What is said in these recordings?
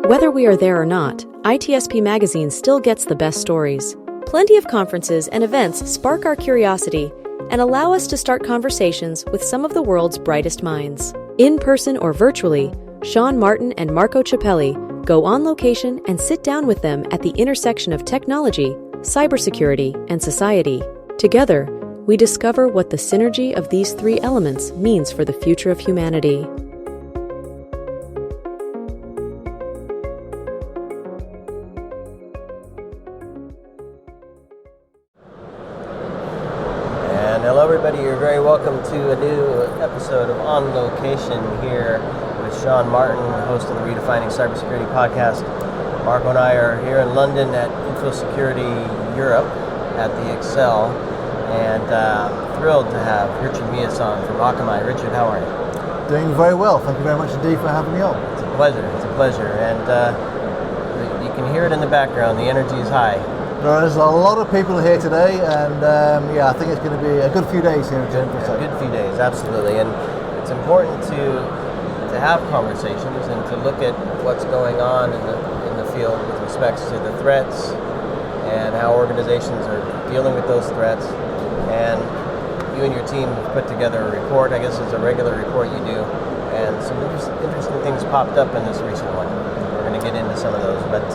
Whether we are there or not, ITSP Magazine still gets the best stories. Plenty of conferences and events spark our curiosity and allow us to start conversations with some of the world's brightest minds. In person or virtually, Sean Martin and Marco Ciappelli go on location and sit down with them at the intersection of technology, cybersecurity, and society. Together, we discover what the synergy of these three elements means for the future of humanity. Hello everybody, you're very welcome to a new episode of On Location here with Sean Martin, host of the Redefining Cybersecurity podcast. Marco and I are here in London at Infosecurity Europe at the Excel, and thrilled to have Richard Meeus on from Akamai. Richard, how are you? Doing very well. Thank you very much indeed for having me on. It's a pleasure. And you can hear it in the background, the energy is high. There's a lot of people here today, and I think it's going to be a good few days here in Infosec. A good few days, absolutely. And it's important to have conversations and to look at what's going on in the field with respects to the threats and how organizations are dealing with those threats. And you and your team put together a report. I guess it's a regular report you do, and some interesting things popped up in this recent one. We're going to get into some of those, but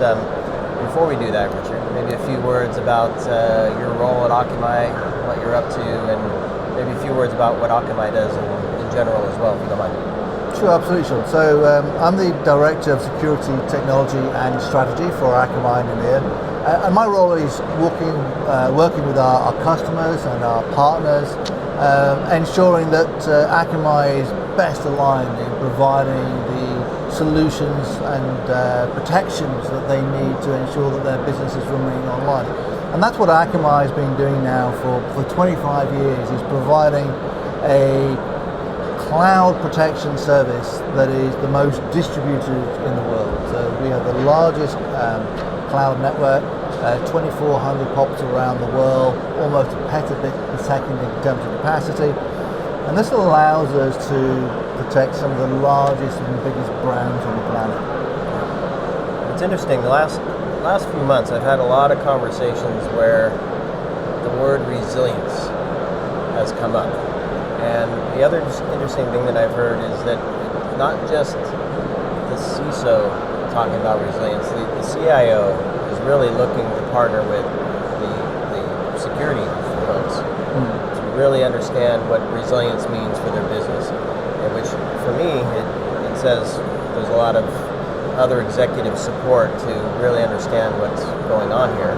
before we do that, Richard, maybe a few words about your role at Akamai, what you're up to, and maybe a few words about what Akamai does in general as well, if you don't mind. Sure, absolutely, sure. So I'm the Director of Security, Technology and Strategy for Akamai in EMEA. And my role is working with our customers and our partners, ensuring that Akamai is best aligned in providing the solutions and protections that they need to ensure that their businesses remain online. And that's what Akamai has been doing now for 25 years, is providing a cloud protection service that is the most distributed in the world. So we have the largest cloud network, 2,400 POPs around the world, almost a petabit per second in terms of capacity. And this allows us to protect some of the largest and biggest brands on the planet. It's interesting, the last few months I've had a lot of conversations where the word resilience has come up. And the other interesting thing that I've heard is that not just the CISO talking about resilience, the CIO is really looking to partner with the security folks to really understand what resilience means for their business. Which, for me, it says there's a lot of other executive support to really understand what's going on here.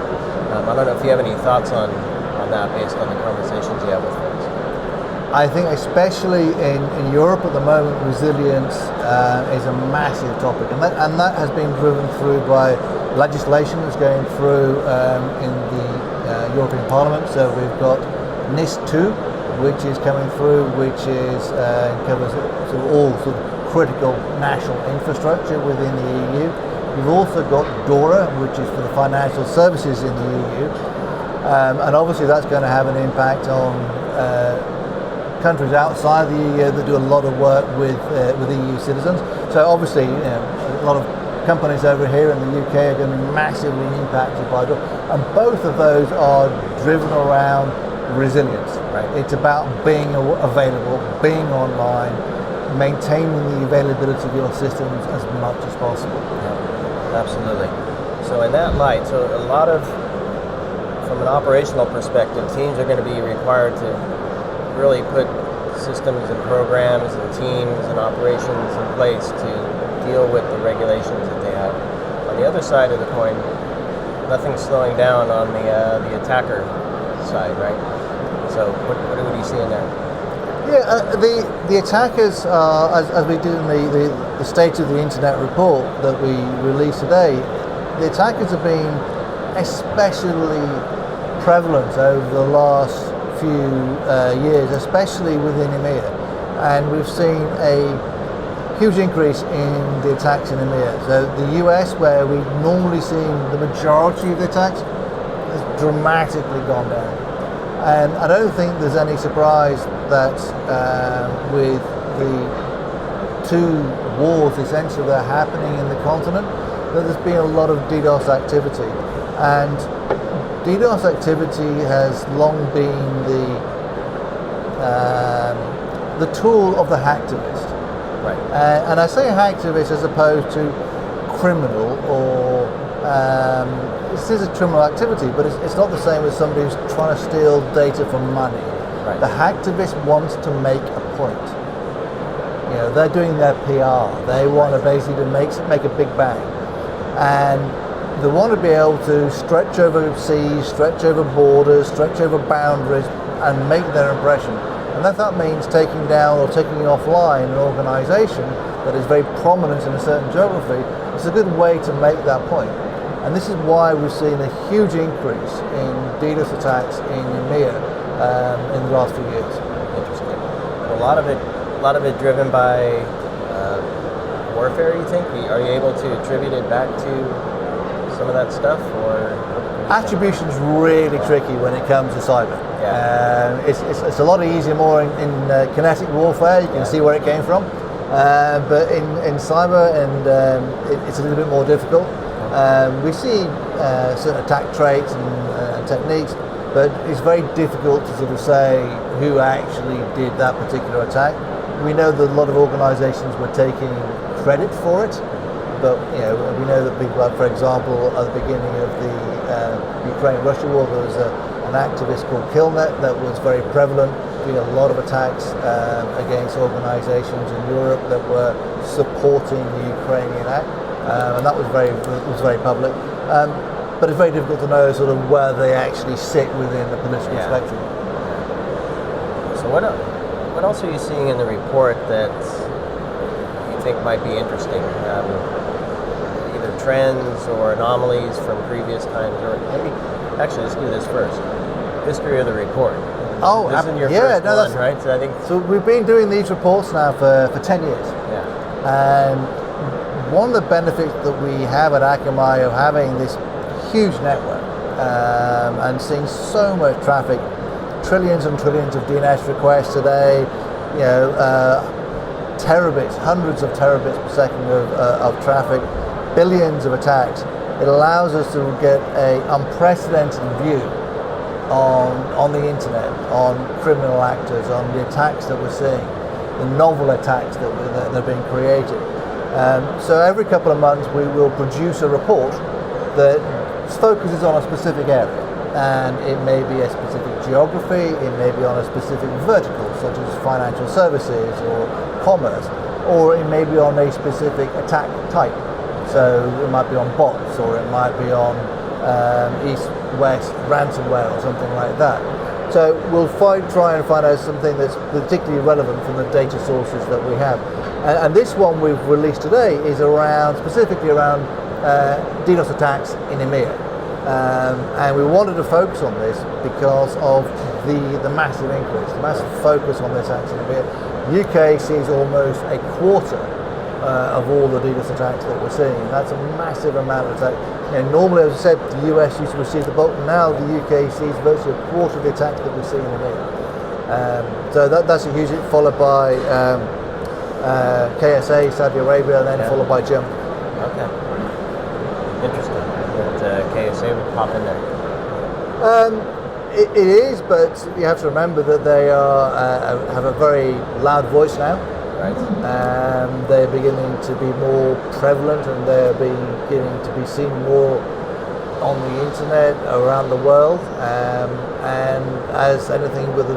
I don't know if you have any thoughts on that based on the conversations you have with folks. I think especially in Europe at the moment, resilience is a massive topic, and that has been driven through by legislation that's going through in the European Parliament. So we've got NIS2, which is coming through, which is covers sort of all sort of critical national infrastructure within the EU. You've also got DORA, which is for the financial services in the EU, and obviously that's going to have an impact on countries outside the EU that do a lot of work with EU citizens. So obviously, a lot of companies over here in the UK are going to be massively impacted by DORA, and both of those are driven around resilience. Right. It's about being available, being online, maintaining the availability of your systems as much as possible. Yeah, absolutely. So in that light, so a lot of, from an operational perspective, teams are going to be required to really put systems and programs and teams and operations in place to deal with the regulations that they have. On the other side of the coin, nothing's slowing down on the attacker side, right? So what are you seeing there? Yeah, the attackers, as we did in the State of the Internet report that we released today, the attackers have been especially prevalent over the last few years, especially within EMEA. And we've seen a huge increase in the attacks in EMEA. So the US, where we've normally seen the majority of the attacks, has dramatically gone down. And I don't think there's any surprise that with the two wars essentially that are happening in the continent, that there's been a lot of DDoS activity, and DDoS activity has long been the tool of the hacktivist. Right. And I say hacktivist as opposed to criminal, or this is a criminal activity, but it's not the same as somebody who's trying to steal data for money. Right. The hacktivist wants to make a point. You know, they're doing their PR. They want to basically make a big bang, and they want to be able to stretch over seas, stretch over borders, stretch over boundaries, and make their impression. And if that means taking down or taking offline an organisation that is very prominent in a certain geography, it's a good way to make that point. And this is why we've seen a huge increase in DDoS attacks in EMEA in the last few years. Interesting. A lot of it driven by warfare, you think? Are you able to attribute it back to some of that stuff, or? Attribution's really tricky when it comes to cyber. Yeah. It's a lot easier more in kinetic warfare. You can see where it came from, but in cyber, and it's a little bit more difficult. We see certain attack traits and techniques, but it's very difficult to sort of say who actually did that particular attack. We know that a lot of organisations were taking credit for it, but we know that people, like, for example, at the beginning of the Ukraine-Russia war, there was an activist called Killnet that was very prevalent, doing a lot of attacks against organisations in Europe that were supporting the Ukrainian act, and that was very public. But it's very difficult to know sort of where they actually sit within the political spectrum. So what else are you seeing in the report that you think might be interesting? Either trends or anomalies from previous times, or maybe actually let's do this first. History of the report. This isn't your first one, right? So I think we've been doing these reports now for 10 years. Yeah. And one of the benefits that we have at Akamai of having this huge network and seeing so much traffic, trillions and trillions of DNS requests a day, terabits, hundreds of terabits per second of traffic, billions of attacks. It allows us to get an unprecedented view on the internet, on criminal actors, on the attacks that we're seeing, the novel attacks that are being created. So every couple of months we will produce a report that focuses on a specific area, and it may be a specific geography, it may be on a specific vertical such as financial services or commerce, or it may be on a specific attack type. So it might be on bots, or it might be on east-west ransomware or something like that. So we'll try and find out something that's particularly relevant from the data sources that we have. And this one we've released today is specifically around DDoS attacks in EMEA. And we wanted to focus on this because of the massive increase, the massive focus on this attacks in EMEA. The UK sees almost a quarter of all the DDoS attacks that we're seeing. That's a massive amount of attacks. Normally, as I said, the US used to receive the bulk. Now the UK sees virtually a quarter of the attacks that we see in EMEA. So that's a huge hit, followed by KSA, Saudi Arabia, and then followed by Germany. Okay. Interesting. That KSA would pop in there. It is, but you have to remember that they have a very loud voice now. Right. They're beginning to be more prevalent, and they're beginning to be seen more on the internet around the world. And as anything with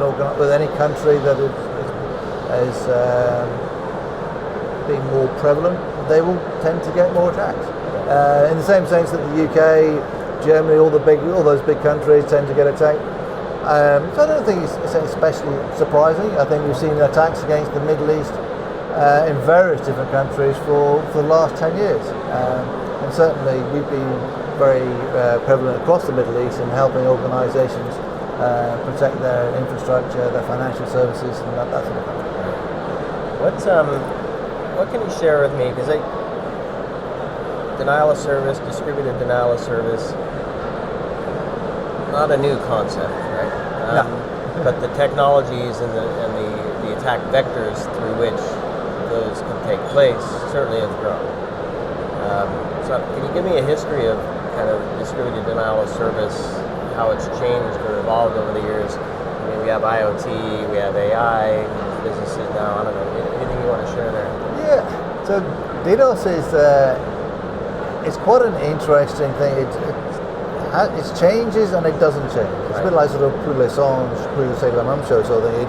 any country that is being more prevalent, they will tend to get more attacks. In the same sense that the UK, Germany, all those big countries tend to get attacked. So I don't think it's especially surprising. I think we've seen attacks against the Middle East in various different countries for the last 10 years. And certainly we've been very prevalent across the Middle East in helping organisations protect their infrastructure, their financial services, and that sort of thing. What can you share with me? Because denial of service, distributed denial of service, not a new concept, right? No. But the technologies and the attack vectors through which those can take place certainly have grown. So can you give me a history of kind of distributed denial of service, how it's changed or evolved over the years? I mean, we have IoT, we have AI, businesses now, I don't know, anything you want to share there? Yeah, so DDoS is it's quite an interesting thing. It changes and it doesn't change. It's a bit like sort of Plus les songes, Plus c'est la même chose sort of thing.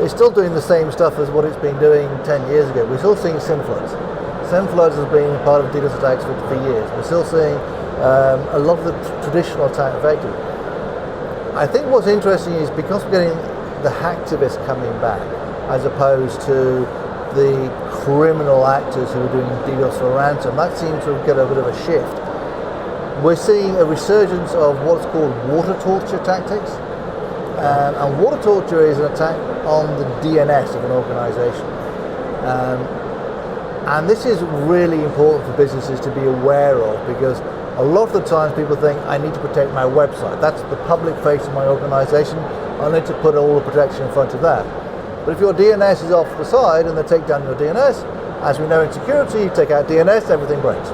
It's still doing the same stuff as what it's been doing 10 years ago. We're still seeing SIM floods. SIM floods has been part of DDoS attacks for years. We're still seeing a lot of the traditional attack vectors. I think what's interesting is because we're getting the hacktivists coming back, as opposed to the criminal actors who are doing DDoS for ransom, that seems to get a bit of a shift. We're seeing a resurgence of what's called water torture tactics. And water torture is an attack on the DNS of an organization. And this is really important for businesses to be aware of, because a lot of the times people think, I need to protect my website. That's the public face of my organization. I need to put all the protection in front of that. But if your DNS is off to the side and they take down your DNS, as we know in security, you take out DNS, everything breaks.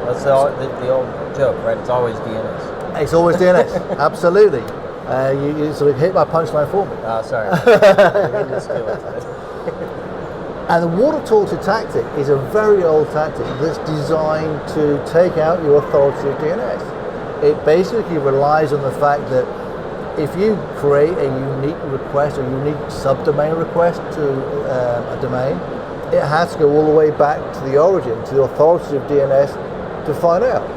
That's the old joke, right? It's always DNS. It's always DNS, absolutely. You sort of hit my punchline for me. Sorry. I didn't just do it. And the water torture tactic is a very old tactic that's designed to take out your authoritative DNS. It basically relies on the fact that if you create a unique request, a unique subdomain request to a domain, it has to go all the way back to the origin, to the authoritative DNS to find out.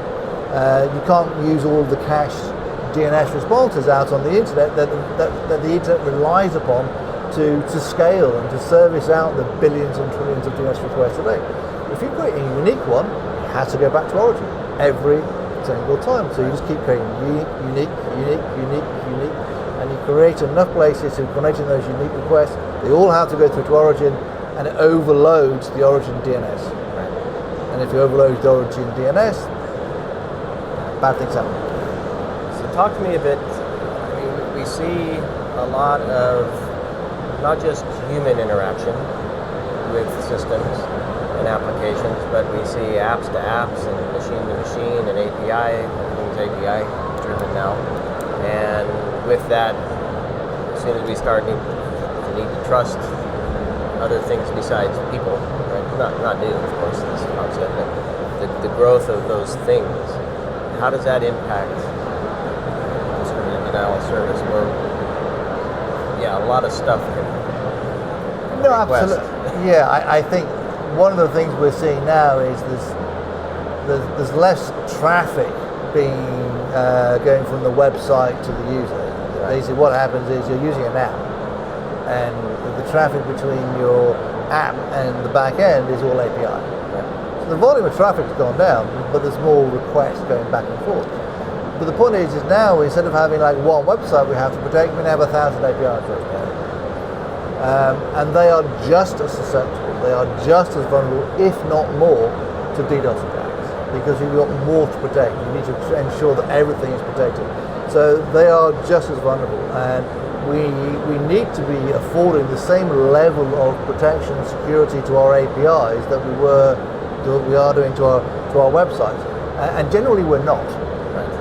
You can't use all the cached DNS responses out on the internet that the internet relies upon to scale and to service out the billions and trillions of DNS requests a day. If you create a unique one, it has to go back to origin every single time. So you just keep creating unique, and you create enough places to connect in those unique requests. They all have to go through to origin, and it overloads the origin DNS. And if you overload the origin DNS, bad things happen. So talk to me a bit. I mean, we see a lot of not just human interaction with systems and applications, but we see apps to apps and machine to machine and API. Everything's API driven now. And with that, as soon as we start to need to trust other things besides people, right? Not new, of course, this concept, but the growth of those things, how does that impact distributed denial of service? Where a lot of stuff can No, absolutely. Yeah, I think one of the things we're seeing now is there's less traffic going from the website to the user. Right. Basically, what happens is you're using an app, and the traffic between your app and the back end is all API. Right. So the volume of traffic has gone down, but there's more requests going back and forth. But the point is now instead of having like one website we have to protect, we now have 1,000 APIs. And they are just as susceptible, they are just as vulnerable, if not more, to DDoS attacks, because you've got more to protect. You need to ensure that everything is protected. So they are just as vulnerable, and we need to be affording the same level of protection and security to our APIs that we are doing to our websites. And generally we're not.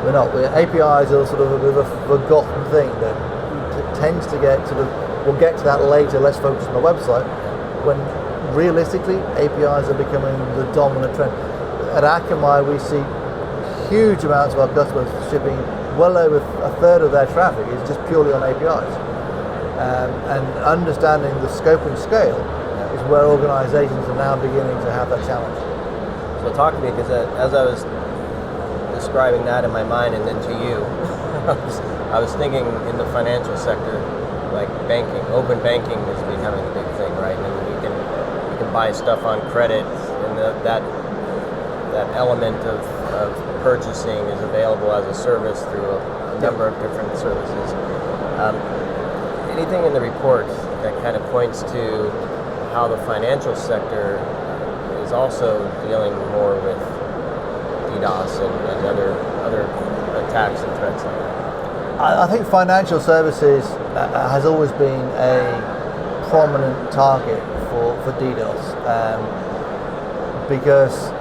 We're not. APIs are sort of a bit of a forgotten thing that tends to get sort of. We'll get to that later. Let's focus on the website. When realistically, APIs are becoming the dominant trend. At Akamai, we see huge amounts of our customers shipping well over a third of their traffic is just purely on APIs. And understanding the scope and scale is where organizations are now beginning to have that challenge. So talk to me, because as I was describing that in my mind and then to you, I was thinking in the financial sector, like banking, open banking is becoming a big thing, right? And you can buy stuff on credit, and that element of purchasing is available as a service through a number of different services. Anything in the report that kind of points to how the financial sector is also dealing more with DDoS and other attacks and threats like that? I think financial services has always been a prominent target for DDoS, because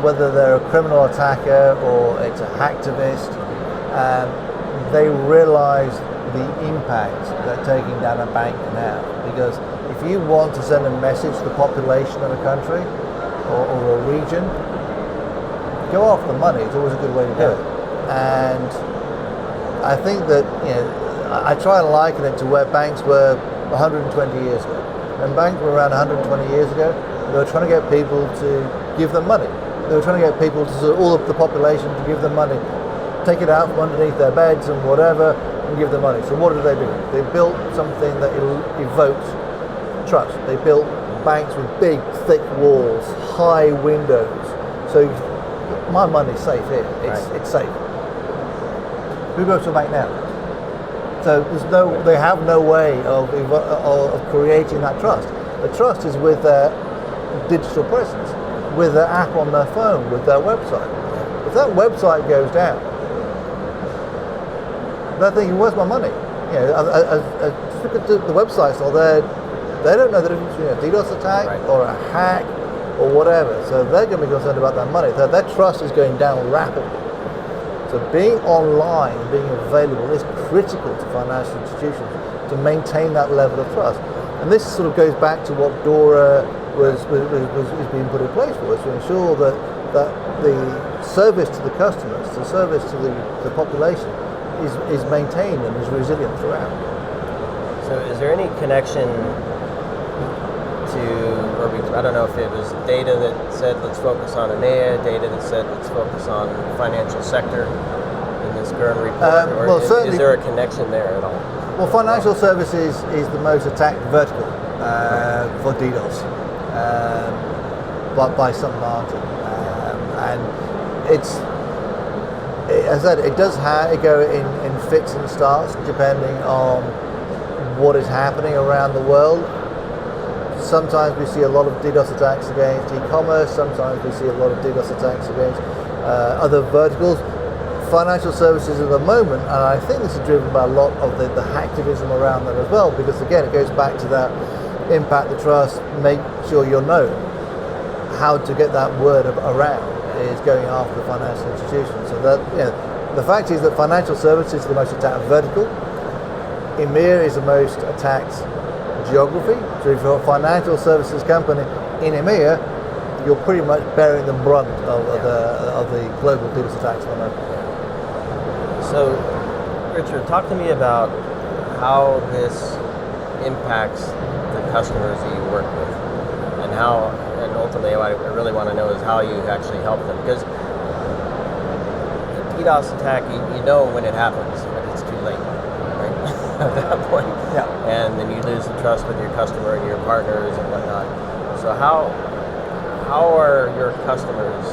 whether they're a criminal attacker or it's a hacktivist, they realize the impact that taking down a bank can have. Because if you want to send a message to the population of a country or a region, go after the money. It's always a good way to do it. And I think that, I try and liken it to where banks were 120 years ago. When banks were around 120 years ago, they were trying to get people to give them money. They were trying to get people to, all of the population, to give them money, take it out from underneath their beds and whatever, and give them money. So what did they do? They built something that evoked trust. They built banks with big, thick walls, high windows. So my money's safe here. It's safe. Who goes to a bank now? So they have no way of creating that trust. The trust is with their digital presence, with their app on their phone, with their website. If that website goes down, they're thinking, where's my money? Just look at the website's not there. They don't know the difference between a DDoS attack or a hack or whatever. So they're going to be concerned about that money. So their trust is going down rapidly. So being online, being available is critical to financial institutions to maintain that level of trust. And this sort of goes back to what DORA is being put in place for, is to ensure that the service to the customers, the service to the population is maintained and is resilient throughout. So is there any connection I don't know if it was data that said let's focus on EMEA, data that said let's focus on financial sector in this current report, or is there a connection there at all? Well, financial services is the most attacked vertical for DDoS, but by some margin, and as I said, it does go in fits and starts depending on what is happening around the world. Sometimes we see a lot of DDoS attacks against e-commerce, sometimes we see a lot of DDoS attacks against other verticals. Financial services at the moment, and I think this is driven by a lot of the hacktivism around that as well, because again it goes back to that impact the trust, make sure you're known. How to get that word around is going after the financial institutions. So that the fact is that financial services is the most attacked vertical. EMEA is the most attacked geography. So if you're a financial services company in EMEA, you're pretty much bearing the brunt of the global DDoS attacks at the moment. So, Richard, talk to me about how this impacts the customers that you work with, and ultimately what I really want to know is how you actually help them. Because a DDoS attack, you know when it happens, but it's too late, right? At that point. Yeah. And then you lose the trust with your customer and your partners and whatnot. So how are your customers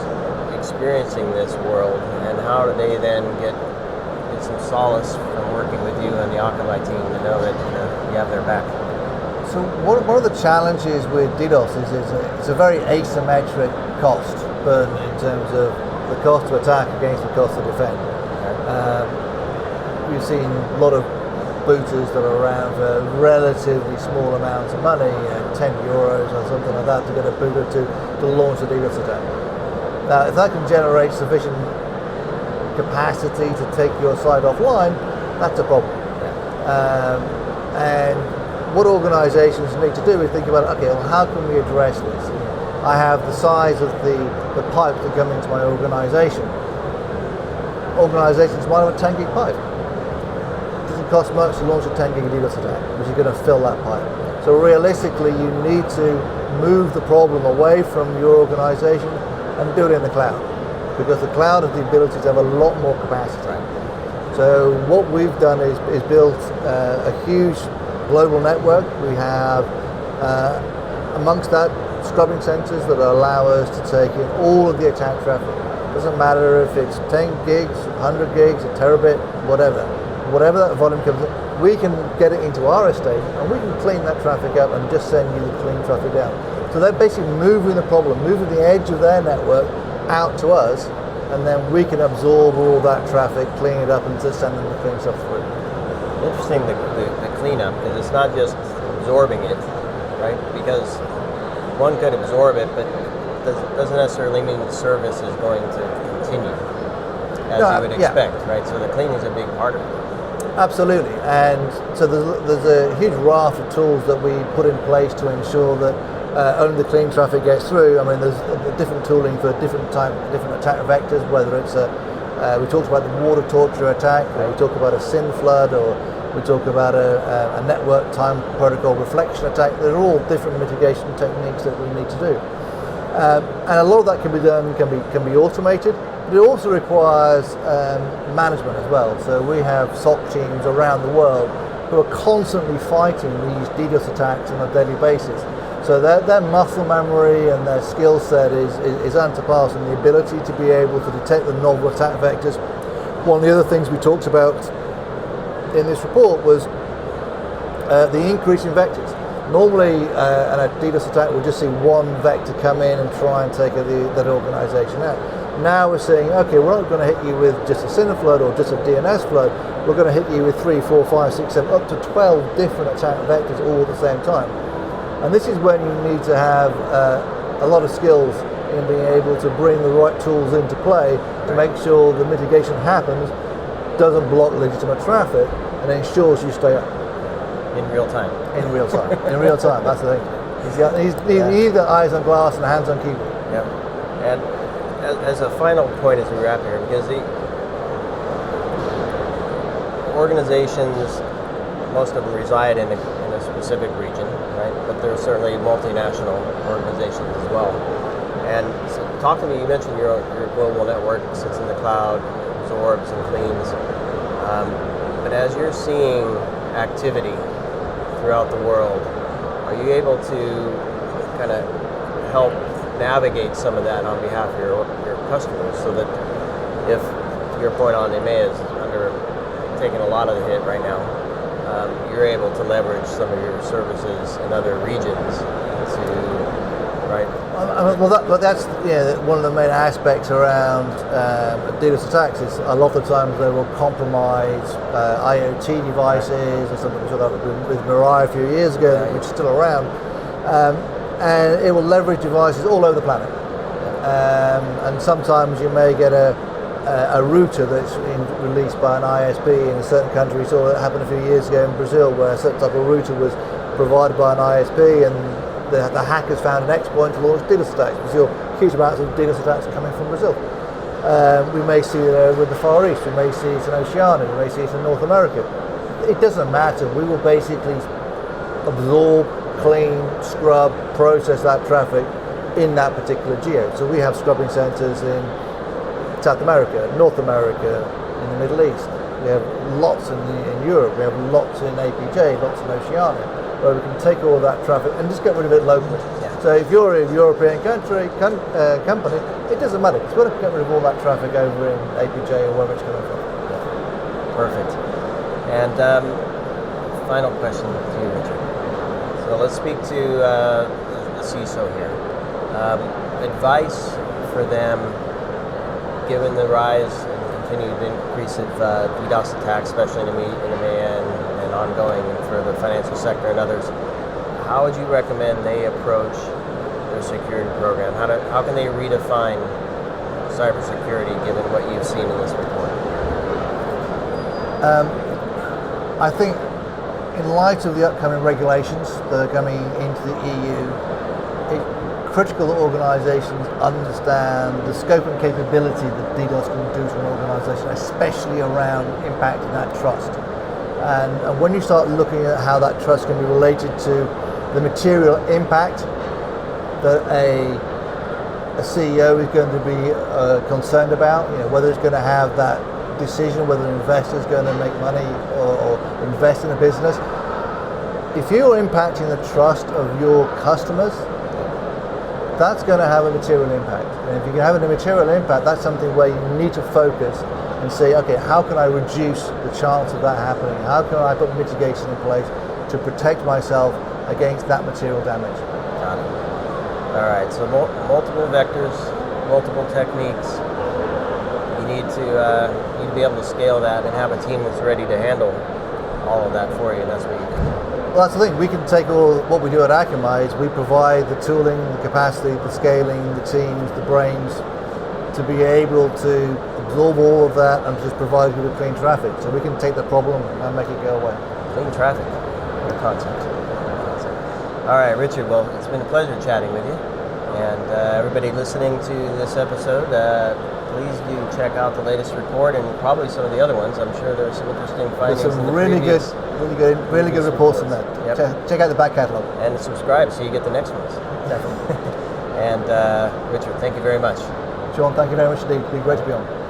experiencing this world, and how do they then get some solace from working with you and the Akamai team to know that you have their back? So one of the challenges with DDoS is it's a very asymmetric cost burden in terms of the cost to attack against the cost to defend. We've seen a lot of booters that are around for relatively small amounts of money, 10 euros or something like that, to get a booter to launch a DDoS attack. Now, if that can generate sufficient capacity to take your site offline, that's a problem. And what organizations need to do is think about, okay, well, how can we address this? I have the size of the pipes that come into my organization. Organizations might have a 10 gig pipe. It doesn't cost much to launch a 10 gig DDoS attack, which is going to fill that pipe. So realistically, you need to move the problem away from your organization and do it in the cloud, because the cloud has the ability to have a lot more capacity. So what we've done is built a huge global network. We have amongst that scrubbing centers that allow us to take in all of the attack traffic. Doesn't matter if it's 10 gigs, 100 gigs, a terabit, whatever that volume comes in, we can get it into our estate and we can clean that traffic up and just send you the clean traffic down. So they're basically moving the problem, moving the edge of their network out to us, and then we can absorb all that traffic, clean it up, and just send them the clean stuff through. Interesting, the cleanup, because it's not just absorbing it, right? Because one could absorb it, but doesn't necessarily mean the service is going to continue as you would expect, right? So the cleaning is a big part of it. Absolutely, and so there's a huge raft of tools that we put in place to ensure that only the clean traffic gets through. I mean, there's a different tooling for different attack vectors, whether it's we talked about the water torture attack, or we talk about a SYN flood, or we talk about a network time protocol reflection attack. They're all different mitigation techniques that we need to do, and a lot of that can be automated. But it also requires management as well. So we have SOC teams around the world who are constantly fighting these DDoS attacks on a daily basis. So their muscle memory and their skill set is unsurpassed, and the ability to be able to detect the novel attack vectors. One of the other things we talked about in this report was the increase in vectors. Normally, in a DDoS attack, we'll just see one vector come in and try and take that organization out. Now we're saying, okay, we're not going to hit you with just a SYN flood or just a DNS flood. We're going to hit you with 3, 4, 5, 6, 7, up to 12 different attack vectors all at the same time. And this is when you need to have a lot of skills in being able to bring the right tools into play to make sure the mitigation happens, doesn't block legitimate traffic, and ensures you stay up. In real time. In real time. In real time, that's the thing. He's got eyes on glass and hands on keyboard. Yeah. And as a final point as we wrap here, because the organizations, most of them reside in a specific region, right? But there's certainly multinational organizations as well. And so talk to me, you mentioned your global network sits in the cloud, absorbs and cleans. But as you're seeing activity throughout the world, are you able to kind of help navigate some of that on behalf of your customers, so that if, to your point on EMEA is taking a lot of the hit right now, you're able to leverage some of your services in other regions right? Well, that's one of the main aspects around DDoS attacks is a lot of times they will compromise IoT devices, or something we saw that with Mirai a few years ago, which is still around, and it will leverage devices all over the planet. And sometimes you may get a router that's released by an ISP in a certain country. We saw it happen a few years ago in Brazil, where a certain type of router was provided by an ISP, and the hackers found an exploit to launch DDoS attacks. We saw huge amounts of DDoS attacks coming from Brazil. We may see it with the Far East, we may see it in Oceania, we may see it in North America. It doesn't matter. We will basically absorb, clean, scrub, process that traffic in that particular geo. So we have scrubbing centers in South America, North America, in the Middle East. We have lots in Europe, we have lots in APJ, lots in Oceania, where we can take all of that traffic and just get rid of it locally. Yeah. So if you're a European company, it doesn't matter. It's got to get rid of all that traffic over in APJ or wherever it's coming from. Yeah. Perfect. And final question to you, Richard. So let's speak to the CISO here. Advice for them, given the rise and continued increase of DDoS attacks, especially in EMEA and ongoing for the financial sector and others, how would you recommend they approach their security program? How can they redefine cybersecurity given what you've seen in this report? I think in light of the upcoming regulations that are coming into the EU, it's critical that organisations understand the scope and capability that DDoS can do to an organisation, especially around impacting that trust. And when you start looking at how that trust can be related to the material impact that a CEO is going to be concerned about, whether it's going to have that decision, whether an investor is going to make money or invest in a business. If you're impacting the trust of your customers, that's going to have a material impact. And if you're having a material impact, that's something where you need to focus and say, okay, how can I reduce the chance of that happening? How can I put mitigation in place to protect myself against that material damage? Got it. All right, so multiple vectors, multiple techniques. You need to be able to scale that and have a team that's ready to handle all of that for you, and that's what you do. Well, that's the thing. We can take all what we do at Akamai is we provide the tooling, the capacity, the scaling, the teams, the brains to be able to absorb all of that and just provide you with clean traffic. So we can take the problem and make it go away. Clean traffic, what a concept. All right, Richard, well, it's been a pleasure chatting with you. And everybody listening to this episode, please do check out the latest report and probably some of the other ones. I'm sure there's some interesting findings. There's some in the really good reports on that. Yep. Check out the back catalog. And subscribe so you get the next ones. Definitely. And Richard, thank you very much. Sean, thank you very much indeed. It's been great to be on.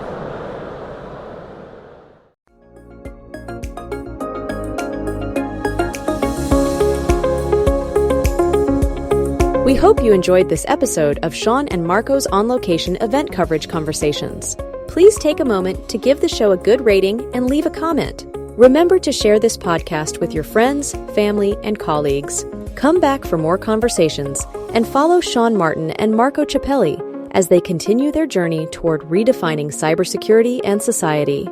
We hope you enjoyed this episode of Sean and Marco's On Location event coverage conversations. Please take a moment to give the show a good rating and leave a comment. Remember to share this podcast with your friends, family, and colleagues. Come back for more conversations and follow Sean Martin and Marco Ciappelli as they continue their journey toward redefining cybersecurity and society.